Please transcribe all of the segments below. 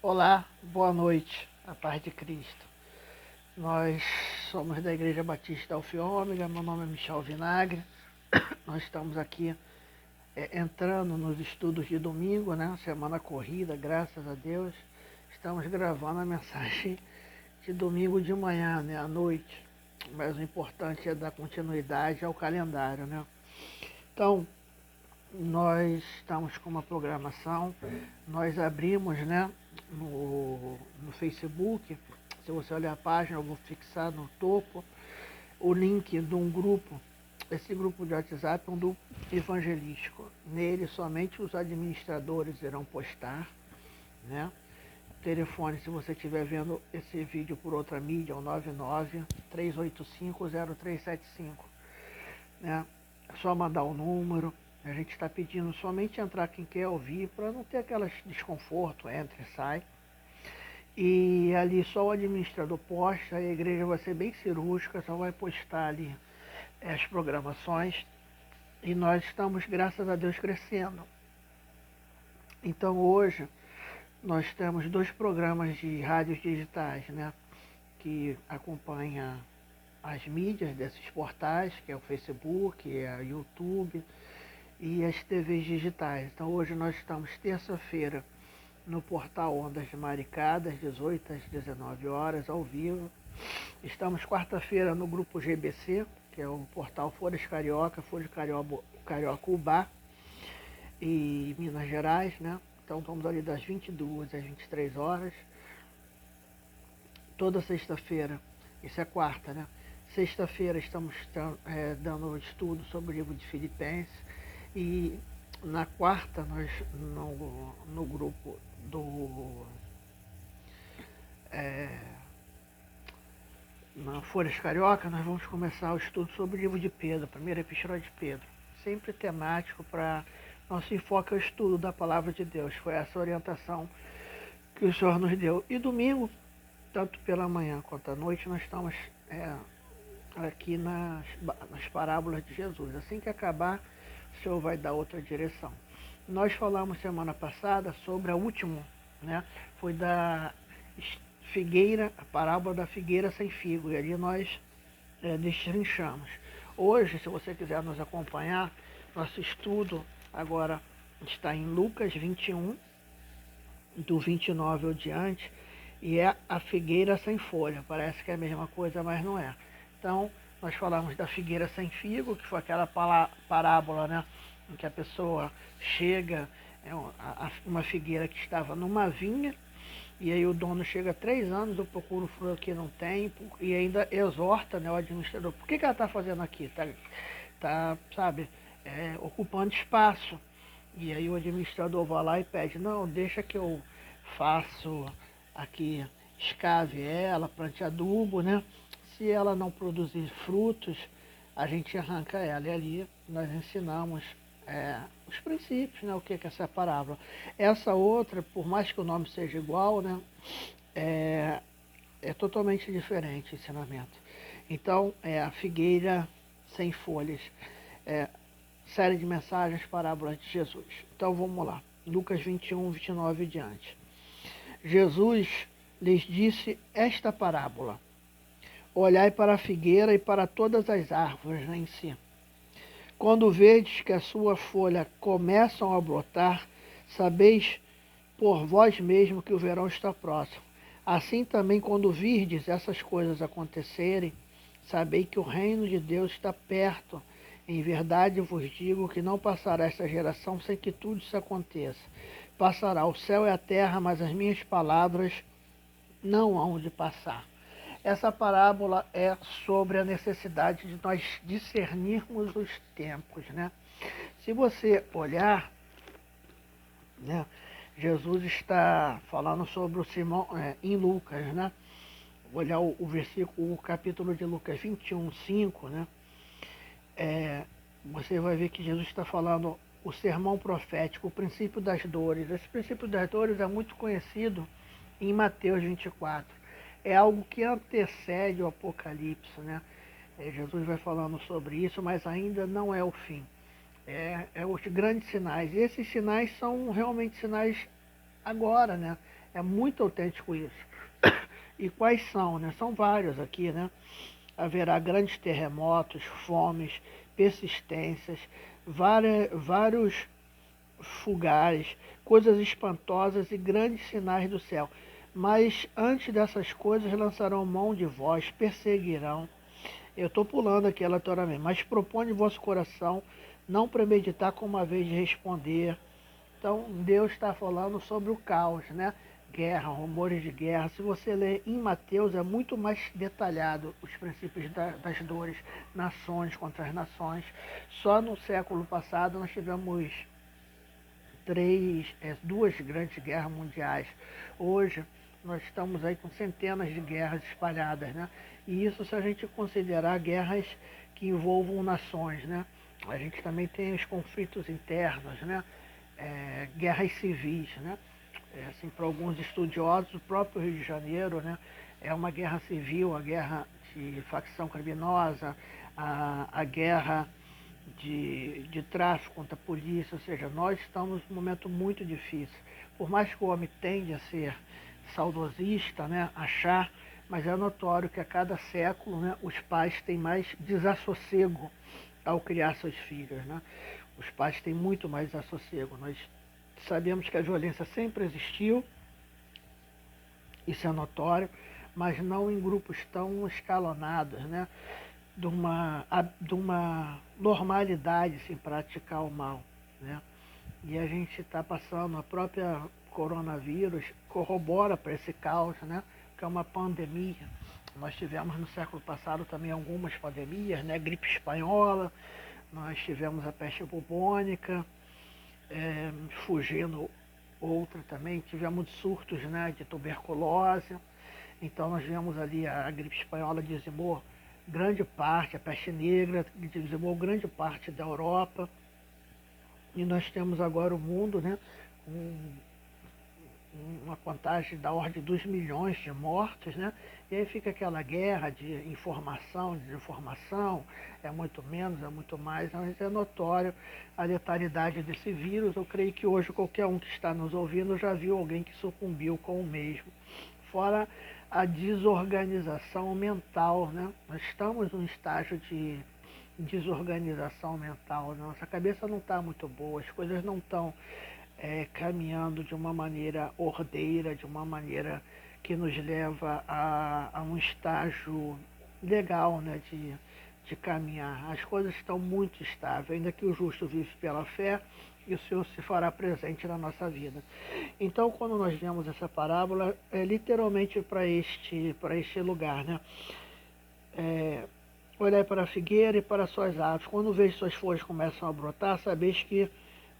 Olá, boa noite, a paz de Cristo. Nós somos da Igreja Batista Alfiômega, meu nome é Michel Vinagre. Nós estamos aqui entrando nos estudos de domingo, né? Semana corrida, graças a Deus. Estamos gravando a mensagem de domingo de manhã, né? À noite. Mas o importante é dar continuidade ao calendário, né? Então, nós estamos com uma programação, nós abrimos, né, no Facebook. Se você olhar a página, eu vou fixar no topo o link de um grupo. Esse grupo de WhatsApp é um grupo evangelístico. Nele somente os administradores irão postar, né? O telefone, se você estiver vendo esse vídeo por outra mídia, é o 99-385-0375, né? É só mandar o número. A gente está pedindo somente entrar quem quer ouvir, para não ter aquelas desconforto, entra e sai. E ali só o administrador posta, a igreja vai ser bem cirúrgica, só vai postar ali as programações. E nós estamos, graças a Deus, crescendo. Então hoje nós temos 2 programas de rádios digitais, né? Que acompanha as mídias desses portais, que é o Facebook, é o YouTube e as TVs digitais. Então hoje nós estamos terça-feira no portal Ondas de Maricá, das 18 às 19 horas, ao vivo. Estamos quarta-feira no grupo GBC, que é o portal Folhas Carioca, Folha Carioca Ubá e Minas Gerais, né? Então estamos ali das 22 às 23 horas. Toda sexta-feira, isso é quarta, né? Sexta-feira estamos dando estudo sobre o livro de Filipenses. E na quarta, nós no grupo na Folhas Carioca, nós vamos começar o estudo sobre o livro de Pedro, a primeira epístola de Pedro. Sempre temático para nosso enfoque é o estudo da palavra de Deus. Foi essa orientação que o Senhor nos deu. E domingo, tanto pela manhã quanto à noite, nós estamos aqui nas parábolas de Jesus. Assim que acabar, o Senhor vai dar outra direção. Nós falamos semana passada sobre a última, né? Foi da figueira, a parábola da figueira sem figo. E ali nós destrinchamos. Hoje, se você quiser nos acompanhar, nosso estudo agora está em Lucas 21, do 29 ao diante, e é a figueira sem folha. Parece que é a mesma coisa, mas não é. Então, nós falamos da figueira sem figo, que foi aquela parábola, né, em que a pessoa chega, uma figueira que estava numa vinha, e aí o dono chega 3 anos, eu procuro fruto que não tem, e ainda exorta, né, o administrador, por que ela está fazendo aqui? Sabe, ocupando espaço. E aí o administrador vai lá e pede, não, deixa que eu faço aqui, escave ela, plante adubo, né? Se ela não produzir frutos, a gente arranca ela. E ali nós ensinamos os princípios, né? O que é essa parábola. Essa outra, por mais que o nome seja igual, né? É totalmente diferente o ensinamento. Então, é a figueira sem folhas. Série de mensagens, parábolas de Jesus. Então vamos lá. Lucas 21, 29 e diante. Jesus lhes disse esta parábola: olhai para a figueira e para todas as árvores em si. Quando vedes que a sua folha começam a brotar, sabeis por vós mesmo que o verão está próximo. Assim também, quando virdes essas coisas acontecerem, sabei que o reino de Deus está perto. Em verdade vos digo que não passará esta geração sem que tudo isso aconteça. Passará o céu e a terra, mas as minhas palavras não hão de passar. Essa parábola é sobre a necessidade de nós discernirmos os tempos, né? Se você olhar, né, Jesus está falando sobre o sermão em Lucas, né? Olhar o versículo, o capítulo de Lucas 21, 5, né? Você vai ver que Jesus está falando o sermão profético, o princípio das dores. Esse princípio das dores é muito conhecido em Mateus 24. É algo que antecede o Apocalipse, né? Jesus vai falando sobre isso, mas ainda não é o fim. É os grandes sinais. E esses sinais são realmente sinais agora, né? É muito autêntico isso. E quais são, né? São vários aqui, né? Haverá grandes terremotos, fomes, persistências, vários fugares, coisas espantosas e grandes sinais do céu. Mas antes dessas coisas lançarão mão de vós, perseguirão. Eu estou pulando aqui aleatoriamente, mas propõe em vosso coração não premeditar com uma vez de responder. Então, Deus está falando sobre o caos, né? Guerra, rumores de guerra. Se você ler em Mateus, é muito mais detalhado os princípios das dores, nações contra as nações. Só no século passado nós tivemos duas grandes guerras mundiais. Hoje nós estamos aí com centenas de guerras espalhadas, né? E isso se a gente considerar guerras que envolvam nações, né? A gente também tem os conflitos internos, né? Guerras civis, né? Assim, para alguns estudiosos, o próprio Rio de Janeiro, né? É uma guerra civil, a guerra de facção criminosa, a guerra de tráfico contra a polícia, ou seja, nós estamos num momento muito difícil. Por mais que o homem tende a ser saudosista, né, achar, mas é notório que a cada século, né, os pais têm mais desassossego ao criar seus filhos, né? Os pais têm muito mais desassossego. Nós sabemos que a violência sempre existiu, isso é notório, mas não em grupos tão escalonados, né? De uma normalidade sem praticar o mal, né? E a gente está passando, a própria coronavírus corrobora para esse caos, né? Que é uma pandemia. Nós tivemos no século passado também algumas pandemias, né? Gripe espanhola, nós tivemos a peste bubônica, fugindo outra também, tivemos surtos, né, de tuberculose. Então nós vemos ali a gripe espanhola dizimou grande parte, a peste negra dizimou grande parte da Europa. E nós temos agora o mundo, né, com uma contagem da ordem dos milhões de mortos, né? E aí fica aquela guerra de informação, desinformação, é muito menos, é muito mais, mas é notório a letalidade desse vírus. Eu creio que hoje qualquer um que está nos ouvindo já viu alguém que sucumbiu com o mesmo. Fora a desorganização mental, né? Nós estamos num estágio de desorganização mental, né? Nossa cabeça não está muito boa, as coisas não estão caminhando de uma maneira ordeira, de uma maneira que nos leva a um estágio legal, né, de caminhar. As coisas estão muito estáveis, ainda que o justo vive pela fé, e o Senhor se fará presente na nossa vida. Então, quando nós vemos essa parábola, é literalmente para este lugar, né? Olhai para a figueira e para as suas árvores. Quando vejo suas folhas começam a brotar, sabeis que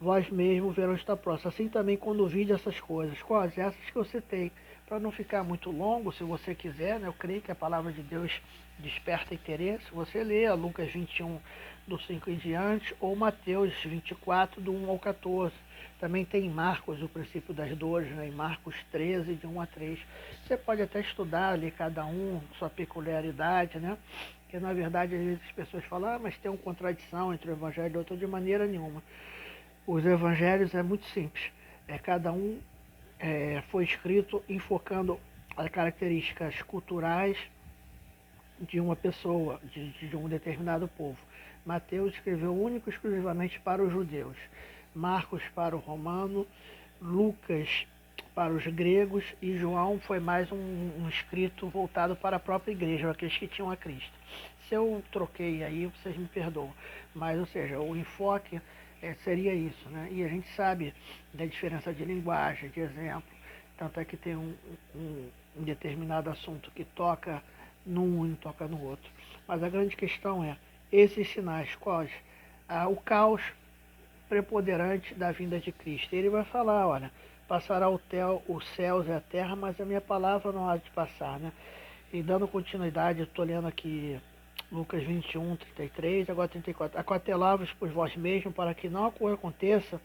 vós mesmo o verão está próximo. Assim também quando vide essas coisas. Quais? Essas que eu citei. Para não ficar muito longo, se você quiser, né, eu creio que a palavra de Deus desperta interesse. Você lê a Lucas 21, do 5 em diante, ou Mateus 24, do 1 ao 14. Também tem em Marcos, o princípio das dores, né, em Marcos 13, de 1 a 3. Você pode até estudar ali cada um, sua peculiaridade, né? Porque na verdade às vezes as pessoas falam, mas tem uma contradição entre o evangelho e outro, de maneira nenhuma. Os evangelhos é muito simples. Cada um foi escrito enfocando as características culturais de uma pessoa, de um determinado povo. Mateus escreveu único e exclusivamente para os judeus. Marcos para o romano, Lucas para os gregos e João foi mais um escrito voltado para a própria igreja, aqueles que tinham a Cristo. Se eu troquei aí, vocês me perdoam. Mas, ou seja, o enfoque seria isso, né? E a gente sabe da diferença de linguagem, de exemplo. Tanto é que tem um determinado assunto que toca num e não toca no outro. Mas a grande questão é, esses sinais, quais? O caos preponderante da vinda de Cristo. Ele vai falar, olha, passará os céus e a terra, mas a minha palavra não há de passar, né? E dando continuidade, eu estou lendo aqui Lucas 21, 33, agora 34. Aquatelai-vos por vós mesmos, para que não aconteça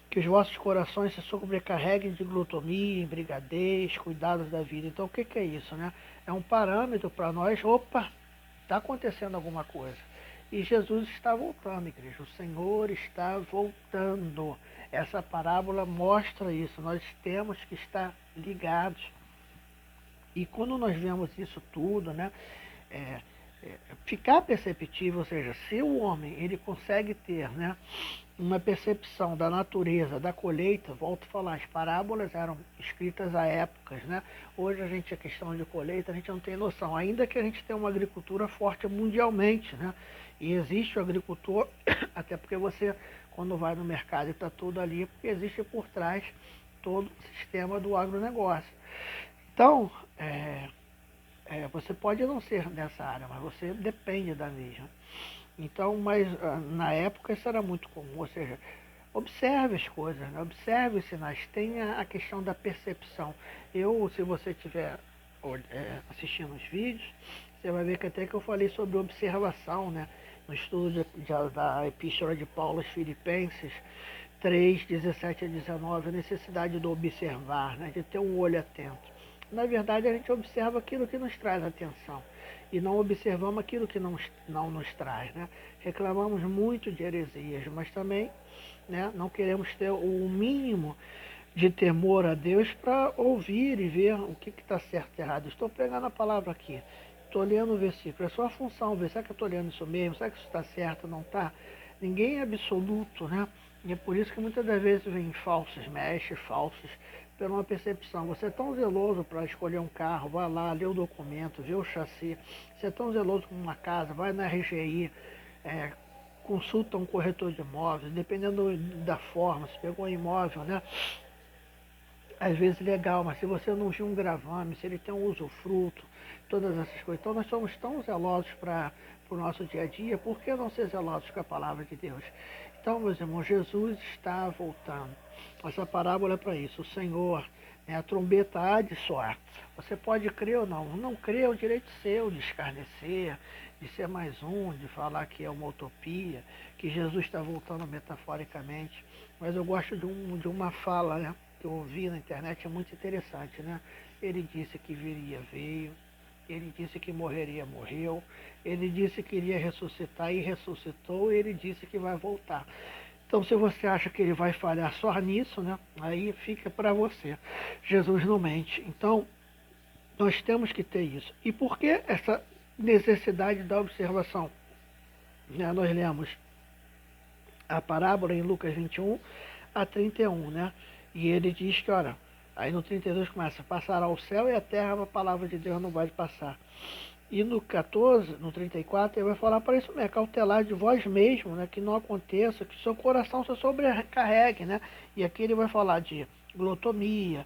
que os vossos corações se sobrecarreguem de glutonia, embriaguez, cuidados da vida. Então, o que é isso, né? É um parâmetro para nós, opa, está acontecendo alguma coisa. E Jesus está voltando, igreja. O Senhor está voltando. Essa parábola mostra isso, nós temos que estar ligados. E quando nós vemos isso tudo, né, é, ficar perceptível, ou seja, se o homem ele consegue ter, né, uma percepção da natureza, da colheita, volto a falar, as parábolas eram escritas a épocas, né? Hoje a questão de colheita, a gente não tem noção, ainda que a gente tenha uma agricultura forte mundialmente, né? E existe o agricultor, até porque você, quando vai no mercado e está tudo ali, porque existe por trás todo o sistema do agronegócio. Então, você pode não ser dessa área, mas você depende da mesma. Então, mas na época isso era muito comum, ou seja, observe as coisas, né? Observe os sinais, tenha a questão da percepção. Se você estiver assistindo os vídeos, você vai ver que até que eu falei sobre observação, né? No estudo da Epístola de Paulo aos Filipenses 3, 17 a 19, a necessidade do observar, né? De ter um olho atento. Na verdade, a gente observa aquilo que nos traz atenção e não observamos aquilo que não nos traz, né? Reclamamos muito de heresias, mas também, né, não queremos ter o mínimo de temor a Deus para ouvir e ver o que está certo e errado. Estou pregando a palavra aqui, estou lendo o versículo, é só a função, ver, será que eu estou lendo isso mesmo, será que isso está certo ou não está? Ninguém é absoluto, né? E é por isso que muitas das vezes vem falsos mestres, falsos, pela uma percepção. Você é tão zeloso para escolher um carro, vai lá, lê o documento, vê o chassi. Você é tão zeloso com uma casa, vai na RGI, consulta um corretor de imóveis, dependendo da forma, se pegou um imóvel, né? Às vezes legal, mas se você não viu um gravame, se ele tem um usufruto, todas essas coisas. Então nós somos tão zelosos para o nosso dia a dia, por que não ser zelosos com a palavra de Deus? Então, meus irmãos, Jesus está voltando. Essa parábola é para isso. O Senhor, a trombeta há de soar. Você pode crer ou não. Não crer é o direito seu de escarnecer, de ser mais um, de falar que é uma utopia, que Jesus está voltando metaforicamente. Mas eu gosto de uma fala, né, que eu ouvi na internet, é muito interessante, né? Ele disse que viria, veio. Ele disse que morreria, morreu. Ele disse que iria ressuscitar e ressuscitou. E ele disse que vai voltar. Então, se você acha que ele vai falhar só nisso, né? Aí fica para você. Jesus não mente. Então, nós temos que ter isso. E por que essa necessidade da observação? Né? Nós lemos a parábola em Lucas 21 a 31, né? E ele diz que, olha, aí no 32 começa, passará o céu e a terra, a palavra de Deus não vai passar. E no 14, no 34, ele vai falar para isso mesmo, cautelar de vós mesmo, né, que não aconteça, que seu coração se sobrecarregue, né? E aqui ele vai falar de glutonaria,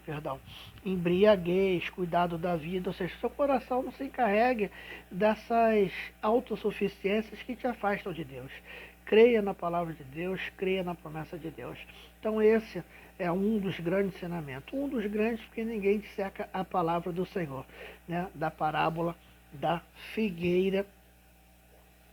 perdão, embriaguez, cuidado da vida, ou seja, seu coração não se encarregue dessas autossuficiências que te afastam de Deus. Creia na palavra de Deus, creia na promessa de Deus. Então esse é um dos grandes ensinamentos. Um dos grandes porque ninguém disseca a palavra do Senhor, né? Da parábola da figueira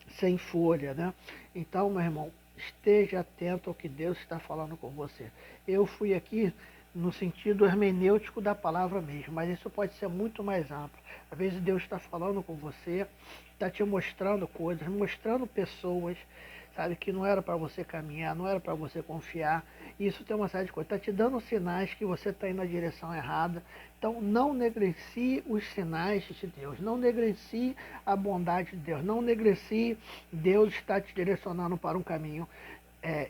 sem folha, né? Então, meu irmão, esteja atento ao que Deus está falando com você. Eu fui aqui no sentido hermenêutico da palavra mesmo, mas isso pode ser muito mais amplo. Às vezes Deus está falando com você, está te mostrando coisas, mostrando pessoas, sabe, que não era para você caminhar, não era para você confiar. Isso tem uma série de coisas. Está te dando sinais que você está indo na direção errada. Então, não negligencie os sinais de Deus. Não negligencie a bondade de Deus. Não negligencie Deus está te direcionando para um caminho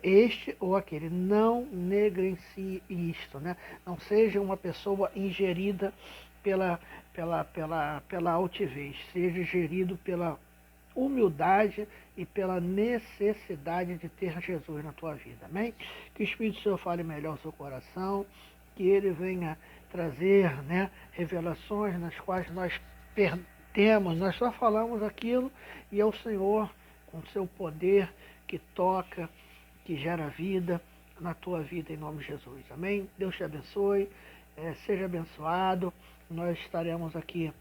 este ou aquele. Não negligencie isto, né? Não seja uma pessoa ingerida pela altivez. Seja gerido pela humildade e pela necessidade de ter Jesus na tua vida, amém? Que o Espírito do Senhor fale melhor ao seu coração, que ele venha trazer, né, revelações nas quais nós perdemos, nós só falamos aquilo e é o Senhor, com seu poder, que toca, que gera vida na tua vida, em nome de Jesus, amém? Deus te abençoe, seja abençoado, nós estaremos aqui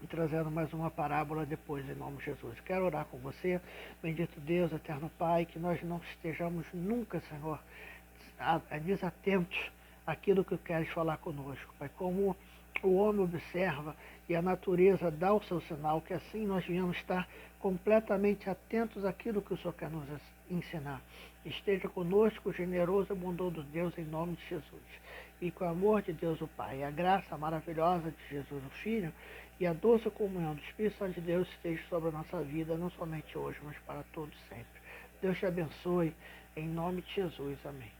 e trazendo mais uma parábola depois, em nome de Jesus. Quero orar com você, bendito Deus, eterno Pai, que nós não estejamos nunca, Senhor, desatentos àquilo que queres falar conosco, Pai, como o homem observa e a natureza dá o seu sinal, que assim nós venhamos estar completamente atentos àquilo que o Senhor quer nos ensinar. Esteja conosco, generoso e bondoso Deus, em nome de Jesus. E com o amor de Deus o Pai, a graça maravilhosa de Jesus o Filho e a doce comunhão do Espírito Santo de Deus esteja sobre a nossa vida, não somente hoje, mas para todos sempre. Deus te abençoe, em nome de Jesus. Amém.